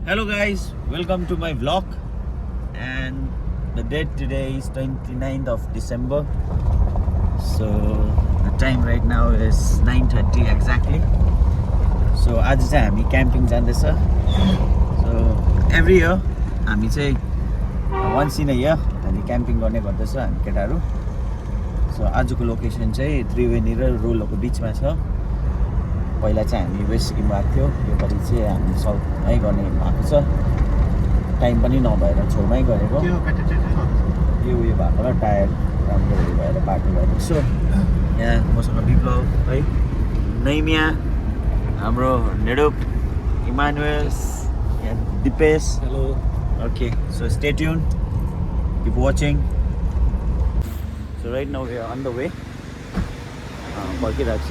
Hello guys, welcome to my vlog, and the date today is 29th of December. So the time right now is 9:30 exactly. So आज चाहिँ हामी camping जाँदैछ. So every year हामी चाहिँ once in a year हामी camping गर्ने गर्दछ हामी केटाहरू. So आजको लोकेसन चाहिँ त्रिवेणी र रोलको बिचमा छ. पहिला चाहिँ हामी वेस्ट सिक्किम गएको थियो, योपालि चाहिँ हामी साउथमै गर्ने भएको छ. टाइम पनि नभएर छेउमै गरेको. यो उयो भएको र टायर राम्रो उयो भएर बाटो भएको. सो यहाँ मसँग विप्लव है, नैमिया, हाम्रो नेडुप, इमानुएल, यहाँ Dipesh. Hello. Okay, so stay tune, keep watching. So right now we are on the way. पर्खिरहेको छ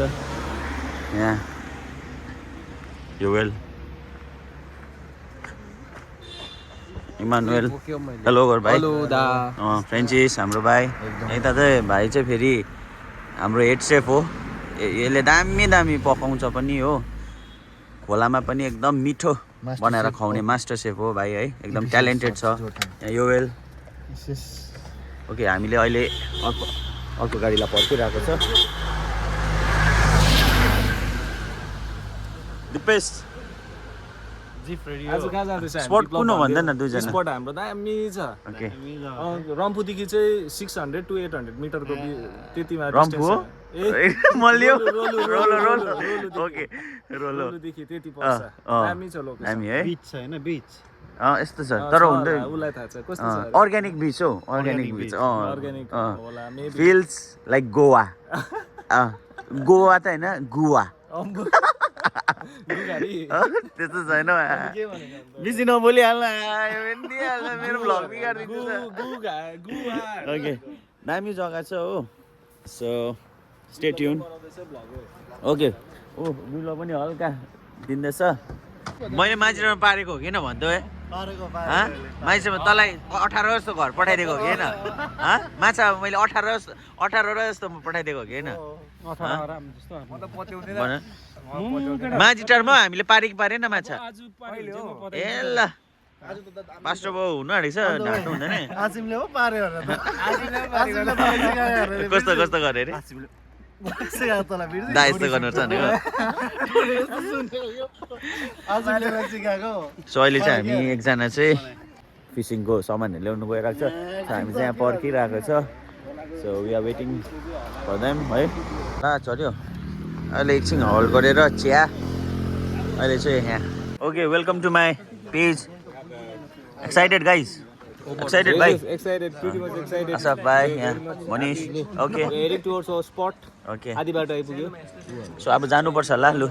यहाँ Yoel, इमानुएल. हेलो गर भाइ. हेलो दा. फ्रेन्चिस हाम्रो भाइ. यता चाहिँ भाइ चाहिँ फेरि हाम्रो हेड सेफ हो. यसले दामी दामी पकाउँछ पनि हो. खोलामा पनि एकदम मिठो बनाएर खुवाउने मास्टर सेफ हो भाइ है. एकदम ट्यालेन्टेड छ. यहाँ योएल. ओके, हामीले अहिले अर्को गाडीलाई पर्खिरहेको छ. दिपेश आज कहाँ जाँदैछ हामी? स्पट कुन हो भन्दैन दुईजना. स्पट हाम्रो दामी छ. ओके, रम्फूदेखि चाहिँ 600 to 800 मिटरको त्यतिमा रम्फू हो. मल्लियो रोलो रोलो. ओके, रोलो रोलोदेखि त्यति पर्छ. दामी छ लोकेसन. दामी है. बीच छ हैन, बीच. यस्तो छ तर हुँदै उलाई थाहा छ कस्तो छ. अर्ग्यानिक बीच हो. Organic beach. अर्ग्यानिक होला maybe. Feels like Goa. Goa त हैन, गुवा. त्यस्तो छैन. बेसी नबोलिहाल्न, मेरो भ्लग बिगारिदिन्छ. ओके, दामी जग्गा छ हो. So stay tune. ओके. ओ बिलो पनि हल्का दिँदैछ. मैले मान्छेमा पारेको हो किन भन्दै है? मान्छेमा तँलाई 18 जस्तो घर पठाइदिएको हो कि होइन? माछा मैले 18 जस्तो पठाइदिएको हो कि होइन? माझीटारमा हामीले पारेको पारेन माछा. ए ल, पास्टर बाउ हुनु आँटेको छ, ढाँट्नु हुँदैन. आसिमले हो पार्यो र त. कस्तो कस्तो गरे अरे दा यस्तो गर्नुपर्छ भनेको. सो अहिले चाहिँ हामी एकजना चाहिँ फिसिङको सामानहरू ल्याउनु गइरहेको छ. हामी चाहिँ यहाँ पर्खिरहेको छ. So we are waiting for them है. ला चल्यो अहिले एकछिन होल्ड गरेर चिया. अहिले चाहिँ यहाँ. Okay, welcome to my page. Excited guys? Excited भाइ? Excited, pretty much excited. Asaf भाइ, यहाँ Manish. Okay, heading towards our spot. Okay. आधी बाटो आइपुग्यो. सो अब जानुपर्छ होला लु.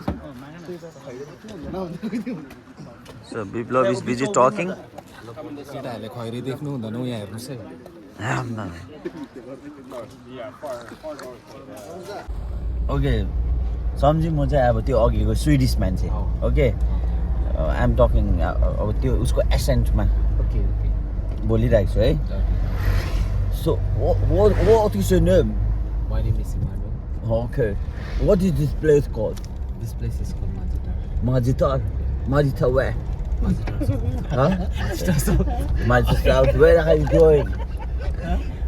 So Biplav is busy talking. केटाहरूले खैरी देख्नु हुँदैन यहाँ हेर्नुहोस् है. ओके, सम्झि म चाहिँ अब त्यो अघिको स्विडिस मान्छे. ओके, आइ एम टकिङ अब त्यो उसको एसेन्टमा बोलिरहेको छु है. So what is your name? My name is Emmanuel. Okay, what is this place called? This place is called Majitar. Majitar. Majitar where? Huh? Majitar South. Where are you going?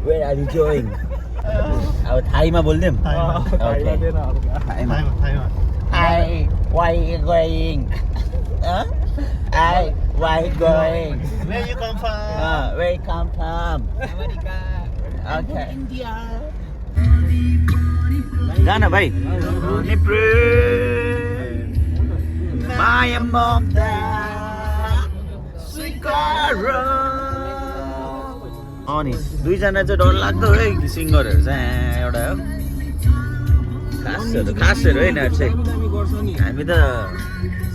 Where are you going? अब थाईमा बोल्दियौँ. Hi, where are you going? Hi, where are you going? Where you come from? Where you come from? America. Okay. India. गाना भाइ. माया ममता स्वीकार. अनि दुईजना चाहिँ डरलाग्दो है सिङ्गरहरू चाहिँ एउटा हो. खासहरू होइन चाहिँ. हामी त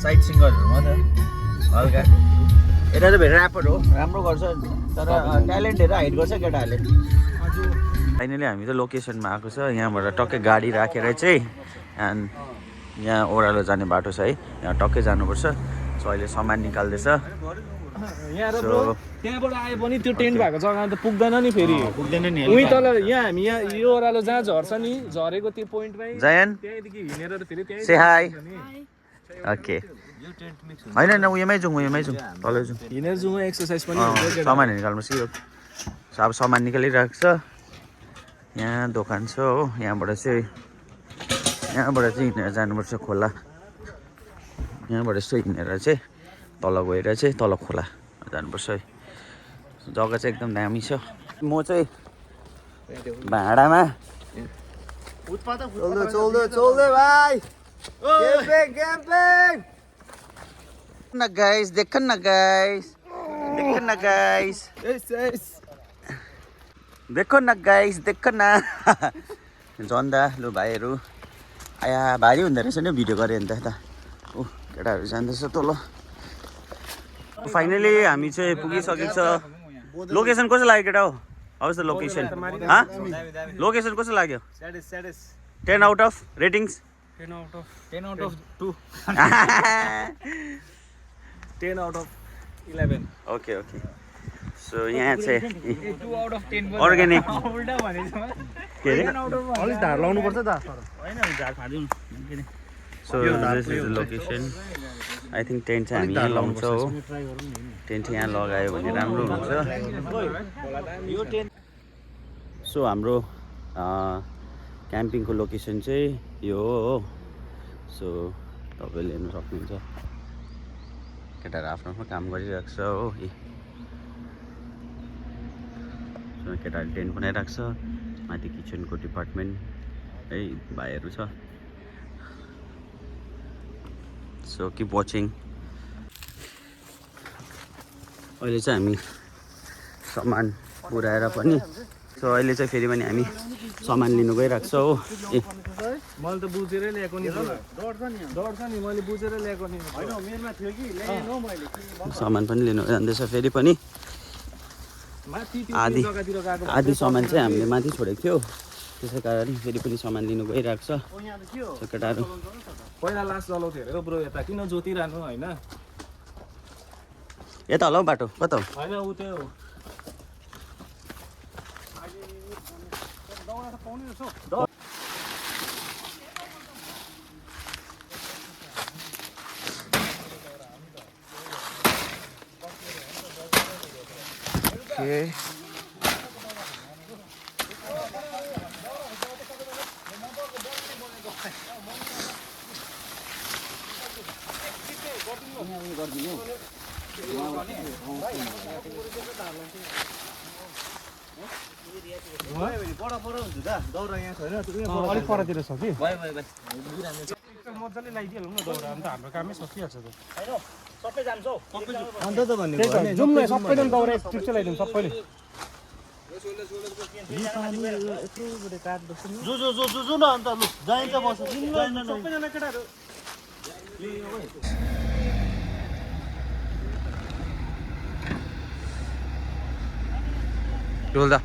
साइड सिङ्गरहरू मात्रै हल्का. यता चाहिँ भेट ऱ्यापर हो, राम्रो गर्छ तर ट्यालेन्टहरू हाइड गर्छ केटाहरूले. फाइनली हामी त लोकेसनमा आएको छ. यहाँबाट टक्कै गाडी राखेर चाहिँ एन्ड यहाँ ओह्रालो जाने बाटो छ है. यहाँ टक्कै जानुपर्छ. सो अहिले सामान निकाल्दैछ. त्यहाँबाट आए पनि त्यो टेन्ट भएको जग्गामा त पुग्दैन नि फेरि. पुग्दैन नि. उही तल यहाँ हामी यहाँ यो ओह्रालो जहाँ झर्छ नि, झरेको त्यो पोइन्टमै जयन त्यहीँदेखि हिँडेर फेरि त्यहीँ. से हाई. ओके, होइन होइन उयोमै जाउँ तलै जाउँ हिँडेर जाउँ एक्सर्साइज पनि हुन्छ सामान निकाल्नु सियो अब सामान निकालिरहेको छ यहाँ दोकान छ हो यहाँबाट चाहिँ हिँडेर जानुपर्छ खोला यहाँबाट यसो हिँडेर चाहिँ तल गएर चाहिँ तल खोला जानुपर्छ है जग्गा चाहिँ एकदम दामी छ म चाहिँ भाँडामा चल्दै भाइ न गाइस देख न गाइस देखो न गाइस जन्दा लु भाइहरू आया भारी हुँदो रहेछ नि भिडियो गरेँ नि त यता ऊ केटाहरू जाँदैछ तल फाइनली हामी चाहिँ पुगिसकेको छ लोकेसन कस्तो लाग्यो केटा हो how is the location location कस्तो लाग्यो 10 out of ratings 10 out of 2 10 out of 11 okay so यहाँ चाहिँ 2 out of 10 अर्ग्यानिक उल्टा भनेछ के अरे अलिक धार लाउनु पर्छ त हैन झार फाड्दिउँ so this is the location I think tent चाहिँ हामी यहाँ लाउँछौँ हो टेन्ट यहाँ लगायो भने राम्रो हुन्छ सो हाम्रो क्याम्पिङको लोकेसन चाहिँ यो हो सो तपाईँले हेर्नु सक्नुहुन्छ केटाहरू आफ्नो आफ्नो काम गरिरहेको छ हो सो केटाहरूले टेन्ट बनाइरहेको छ माथि किचनको डिपार्टमेन्ट है भाइहरू छ सो किप वाचिङ अहिले चाहिँ हामी सामान पुऱ्याएर पनि सो अहिले चाहिँ फेरि पनि हामी सामान लिनु गइरहेको छ हो मैले त बुझेरै ल्याएको नि डढ्छ नि मैले बुझेर ल्याएको नि हैन मेरोमा थियो कि ल्याएन मैले सामान पनि लिनु जाँदैछ फेरि पनि आधी सामान चाहिँ हामीले माथि छोडेको थियो त्यसै कारण फेरि पनि सामान लिनु गइरहेको छ केटाहरू पहिला लास्ट जलाउँथ्यो अरे ब्रो यता किन जोतिरहनु हैन यता होला हौ बाटो कता हो हैन उ त्यो Okay. अलिक परतिर छ कि मजाले लगाइदिहालौँ न दौरा अन्त हाम्रो कामै सकिहाल्छ त सबै जान्छौ अन्त त भन्ने जाउँ न सबैजना दौरा एकचोटि चाहिँ लगाइदिउँ सबैले जो न अन्त लु जाइन्छ बस सबैजना केटाहरू डोल्दा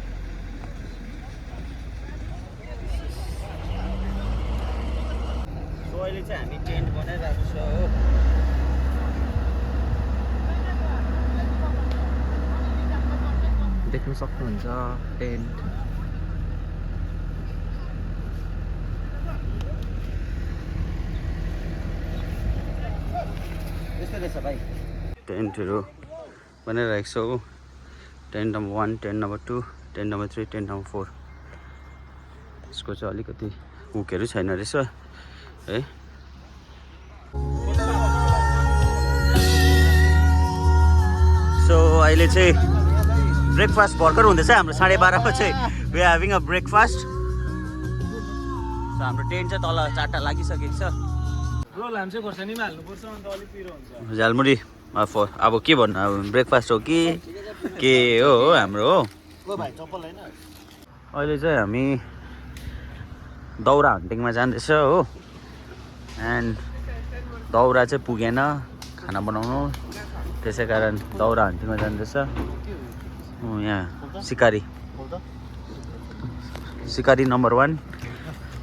अहिले चाहिँ हामी टेन्ट बनाइरहेको छ हो देख्न सक्नुहुन्छ टेन्ट यस्तो रहेछ भाइ टेन्टहरू बनाइरहेको छ हो tent number 1 tent number 2 tent number 3 tent number 4 यसको चाहिँ अलिकति हुकहरू छैन रहेछ है सो अहिले चाहिँ ब्रेकफास्ट भर्खर हुँदैछ हाम्रो 12:30 चाहिँ we are having a breakfast so हाम्रो टेन्ट चाहिँ तल 4टा लागिसकेको छ ब्रो लाम्चे खोर्सानीमा हाल्नुपर्छ अन्त अलिक पिरो हुन्छ झालमुरी अब के भन्नु अब ब्रेकफास्ट हो कि के हो हाम्रो हो अहिले चाहिँ हामी दाउरा हन्टिङमा जाँदैछ हो एन्ड दाउरा चाहिँ पुगेन खाना बनाउनु त्यसै कारण दाउरा हन्टिङमा जाँदैछ यहाँ सिकारी नम्बर 1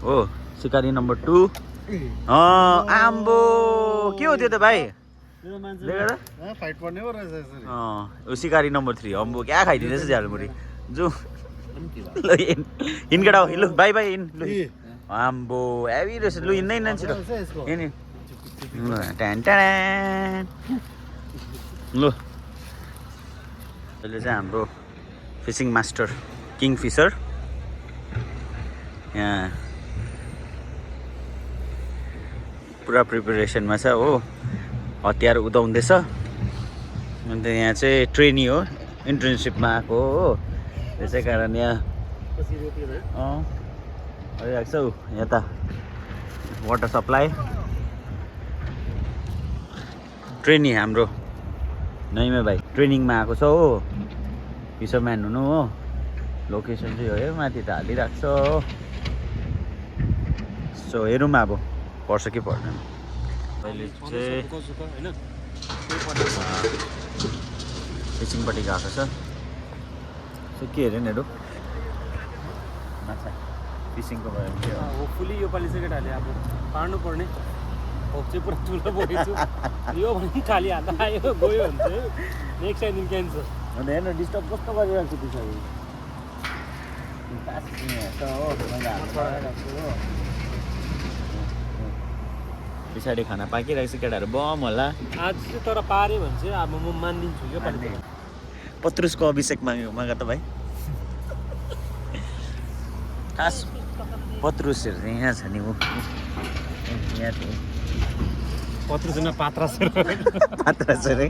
हो सिकारी नम्बर 2 आम्बो के हो त्यो त भाइ फाइट पर्ने पो रहेछ यसरी सिकारी नम्बर 3 अम्बो क्या खाइदिँदैछ झालमुरी जो ल इन केटा हो लु बाई बाई इन लु आम्बो हेभी रहेछ लु हिँड्दै छिटो हिँड्ने ट्यान ट्यान लु अहिले चाहिँ हाम्रो फिसिङ मास्टर किङ फिसर यहाँ पुरा प्रिपरेसनमा छ हो हतियार उदाउँदैछ अन्त यहाँ चाहिँ ट्रेनी हो इन्टर्नसिपमा आएको हो त्यसै कारण यहाँ गरिरहेको छ हौ यता वाटर सप्लाई ट्रेनी हाम्रो नैमे भाइ ट्रेनिङमा आएको छ हो फिसरम्यान हुनु हो लोकेसन चाहिँ हो है माथि त हालिरहेको छ हो सो हेरौँ अब पर्छ कि पर्दैन अहिले चाहिँ फिसिङपट्टि गएको छ सो के हेऱ्यो नि माछा फिसिङको भयो भने होपफुली योपालि चाहिँ केटाहरूले अब पार्नु पर्ने होप चाहिँ पुरा ठुलो बोकेछु यो भने खाली हात आयो गयो भने चाहिँ नेक्स्ट टाइम क्यान्सर अन्त हेर्नु डिस्टर्ब कस्तो गरिरहेको छु पछाडि खाना पाकिरहेको छ केटाहरू बम होला आज चाहिँ तर पाऱ्यो भने चाहिँ अब म मानिदिन्छु यो पालि पत्रुसको अभिषेक माग त भाइ खास पत्रुसहरू चाहिँ यहाँ छ नि ऊ यहाँ थियो पत्रुसँग पात्रा पात्रा छ रे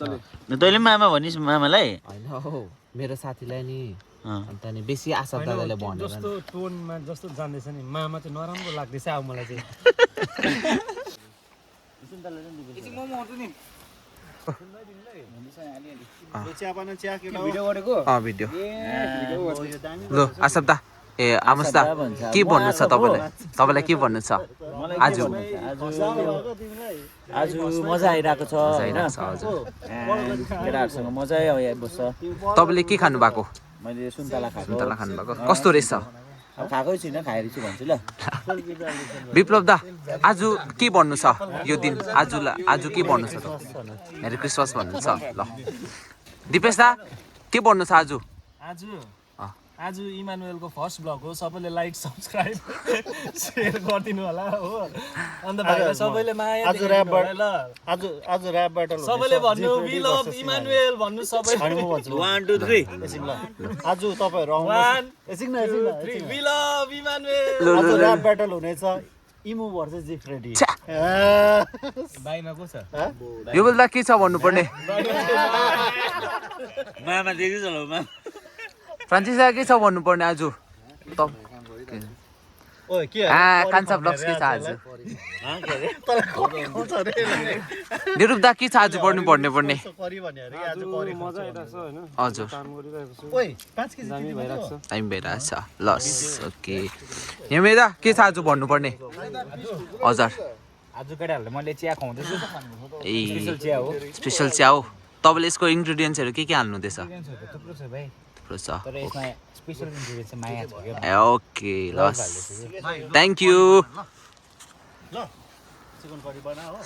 तैँले पनि मामा भनिस् मामालाई होइन हौ मेरो साथीलाई नि अन्त नि बेसी आशा दादाले भनेर जस्तो टोनमा जस्तो जान्दैछ नि मामा चाहिँ नराम्रो लाग्दैछ अब मलाई चाहिँ भिडियो गरेको भिडियो ल आशा दा ए आमोस् दा के भन्नु छ तपाईँलाई के भन्नु छ आज आज मजा आइरहेको छ होइन हजुर केटाहरूसँग मजै आइबस्छ तपाईँले के खानु भएको मैले सुन्तला खाएको खानु भएको कस्तो रहेछ अब खाएकै छुइनँ खाएर छु भन्छु ल विप्लव दा आज के भन्नु छ यो दिन आज के भन्नु छ मेरी क्रिसमस भन्नु छ ल दिपेश दा के भन्नु छ आज इमानुएलको फर्स्ट ब्लग हो सबैले लाइक सब्सक्राइब सेयर गरिदिनु होला हो अन्त भाइलाई सबैले माया आज ऱ्याप ब्याटल सबैले भन्नु वी लभ इमानुएल भन्नु सबै अनि म भन्छु 1 2 3 एकछिन ल आज तपाईहरु 1 एकछिन 2 3 वी लभ इमानुएल आज ऱ्याप ब्याटल हुनेछ इमु भर्सेस जिफ रेडी बाइमा को छ यो बेला के छ भन्नुपर्ने मामा देखि चलो मामा फ्रान्सिस के छ भन्नुपर्ने आज ओए के कान्छा ब्लग्स के छ आज तल खुवाउँछ रे निरुप दा के छ आज पढ्नु पर्ने करी भन्यो रे आज करी मजा आइराछ हैन हजुर काम गरिरहेको छु ओए 5 केजी दामी भइराछ टाइम भइरहेछ लस ओके हेमेदा के छ आज भन्नुपर्ने हजुर आज केटाहरूले मैले चिया खुवाउँदैछु ए चिया हो स्पेशल चिया हो तपाईँले यसको इन्ग्रेडियन्ट्सहरू के हाल्नु हुँदैछ थुप्रो छ भाइ थुप्रो छ तर यसमा स्पेशल इन्ग्रेडियन्ट चाहिँ माया छ के ओके लस थ्याङ्क यू चिकन करी बना हो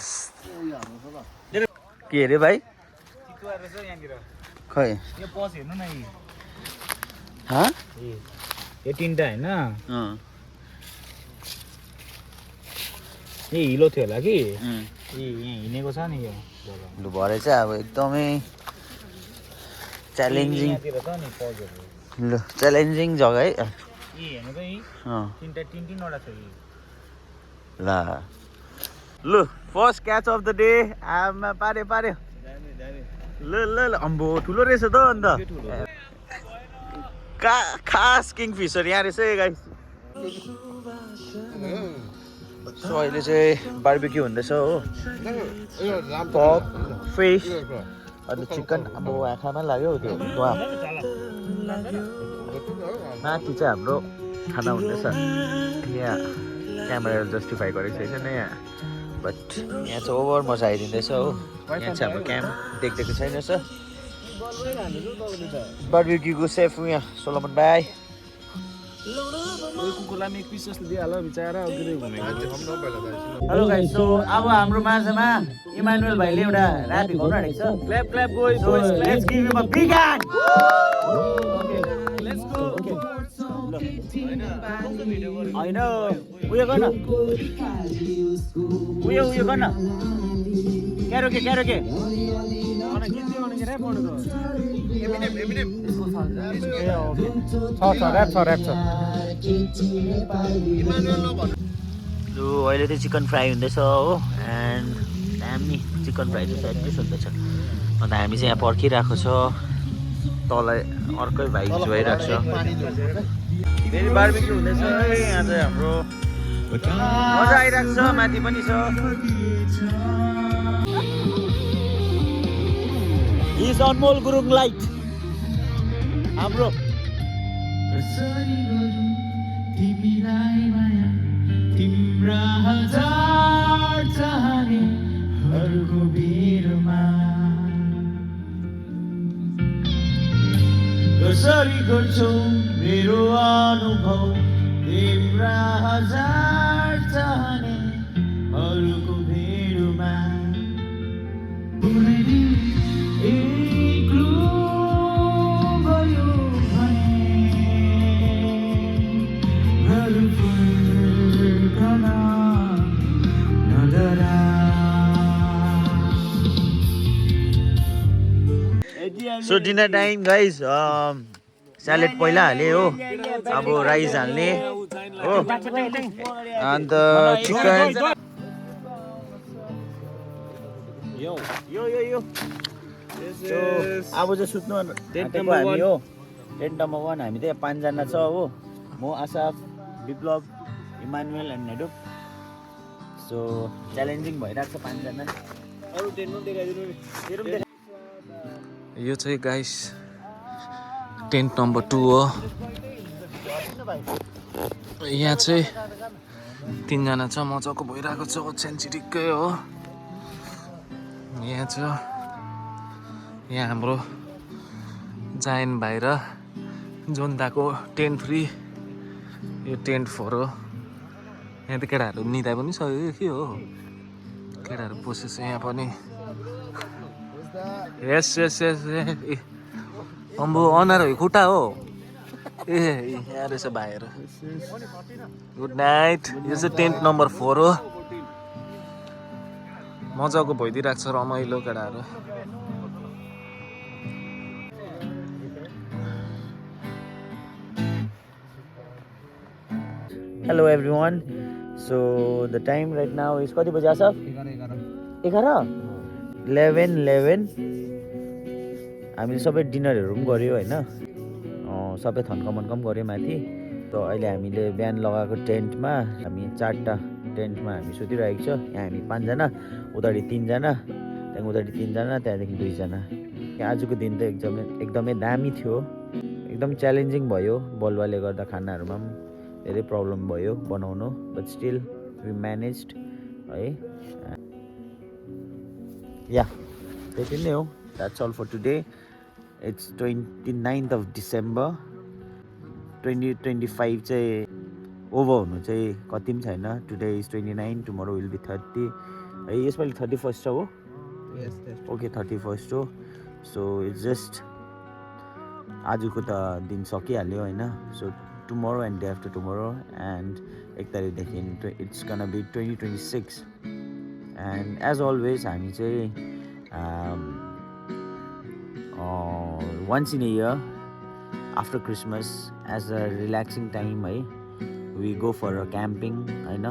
के अरे भाइ खै यो पस हेर्नु न हाँ यो तीनटा हैन अँ ए हिलो थियो होला कि यहाँ हिँडेको छ नि यो लु भरे चाहिँ अब एकदमै च्यालेन्जिङ ल च्यालेन्जिङ जग्गा है हेर्नु त यी अँ तीनवटा छ यी ल लु first catch of the day आमा पार्यो ल ल ल अम्बो ठुलो रहेछ त अन्त खास किङ फिसर यहाँ रहेछ है गाइस सो अहिले चाहिँ बार्बिक्यू हुँदैछ हो पर्क फिस अन्त चिकन अब आँखामा लाग्यो त्यो माथि चाहिँ हाम्रो खाना हुँदैछ यहाँ क्यामेरा जस्टिफाई गरेको छैन यहाँ बट यहाँ चाहिँ ओभर मजा आइदिँदैछ हो यहाँ चाहिँ हाम्रो क्याम्प देखेको छैन छ बार्बिक्यूको सेफ यहाँ सोलोमन भाइ कुकुरलाई एक पिस जस्तो दिइहाल्यो बिचारा अघि घुमेको हेलो गाइस सो अब हाम्रो माझमा इमानुएल भाइले एउटा र्याप हिँडाउनु आँटेको छ clap clap boys So let's give him a big hand. Let's go I know. उयो गर्न उयो गर्न क्यारोके मलाई गीत चाहिँ गाउने के रे पढ्नु त ए ओके छ ऱ्याप छ लु अहिले चाहिँ चिकन फ्राई हुँदैछ हो एन्ड दामी चिकन फ्राई चाहिँ एटलिस्ट हुँदैछ अन्त हामी चाहिँ यहाँ पर्खिरहेको छ तल अर्कै भाइ भइरहेको छ फेरि बार्बिक्यू हुँदैछ है यहाँ चाहिँ हाम्रो मजा आइरहेको छ माथि पनि छ इज अनमोल गुरुङ लाइट हाम्रो तिम्रा हजार चाहनेहरूको भिडमा कसरी गर्छौ मेरो अनुभव तिम्रा हजार चाहनेहरूको भिडमा कुनै दिन एक्लो भयो भने घर फर्कन नडरा so dinner time guys salad पहिला हाले हो अब राइस हाल्ने हो अन्त चिकन यो So, अब चाहिँ सुत्नु टेन्टमा हामी हो टेन्ट नम्बर 1 हामी चाहिँ 5 जना छ हो म Asaf Biplav Emmanuel and Nedup so challenging भइरहेको छ 5 जना अरु टेन्टमा देखाइदिनु नि यो चाहिँ गाइस टेन्ट नम्बर 2 हो यहाँ चाहिँ 3 जना छ मजाको भइरहेको छ ओछ्यान चिटिक्कै हो यहाँ छ यहाँ हाम्रो जायन भाइ र जोन्दाको टेन्ट 3 यो टेन्ट 4 हो यहाँ त केटाहरू निदा पनि सक्यो के हो केटाहरू पसेछ यहाँ पनि यस यस यस अम्बो अनार हो खुट्टा हो ए यहाँ रहेछ भाइहरू गुड नाइट यो चाहिँ टेन्ट नम्बर 4 हो मजाको भइदिइरहेको छ रमाइलो केटाहरू Hello everyone. So the time right now is कति बजे आसफ 11 हामीले सबै डिनरहरू पनि गऱ्यो हैन सबै थन्कमन्कम गऱ्यो माथि त अहिले हामीले बिहान लगाएको टेन्टमा हामी 4टा टेन्टमा हामी सुतिरहेको छ यहाँ हामी 5 जना उताडी 3 जना त्यहाँ उताडी 3 जना त्यहाँदेखि 2 जना आजको दिन त एकदमै दामी थियो एकदम च्यालेन्जिङ भयो बलुवाले गर्दा खानाहरुमा पनि धेरै प्रब्लम भयो बनाउनु बट स्टिल वी म्यानेज्ड है या त्यति नै हो that's all for today it's 29th of December 2025 चाहिँ ओभर हुनु चाहिँ कति पनि छैन today is 29 tomorrow will be 30 है यसपालि 31st हो ओके 31st हो सो इट्स जस्ट आजको त दिन सकिहाल्यो हैन so tomorrow and day after tomorrow and 1 तारिखदेखि it's gonna be 2026 and as always हामी चाहिँ once in a year after Christmas as a relaxing time है we go for a camping हैन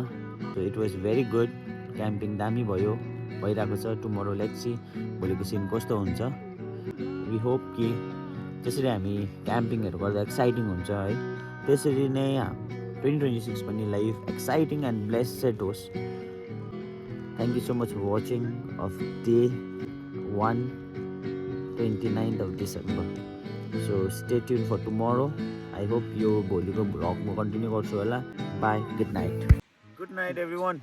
so it was very good camping दामी भयो भइरहेको छ tomorrow let's see भोलिको सिन कस्तो हुन्छ we hope कि त्यसरी हामी क्याम्पिङहरु गर्दा एक्साइटिङ हुन्छ है त्यसरी नै 2026 पनि लाइफ एक्साइटिङ एन्ड ब्लेस्ड होस् thank you so much for watching of day 1 29th of December so stay tune for tomorrow I hope यो भोलिको भ्लग म कन्टिन्यू गर्छु होला बाई गुड नाइट एभ्रीवन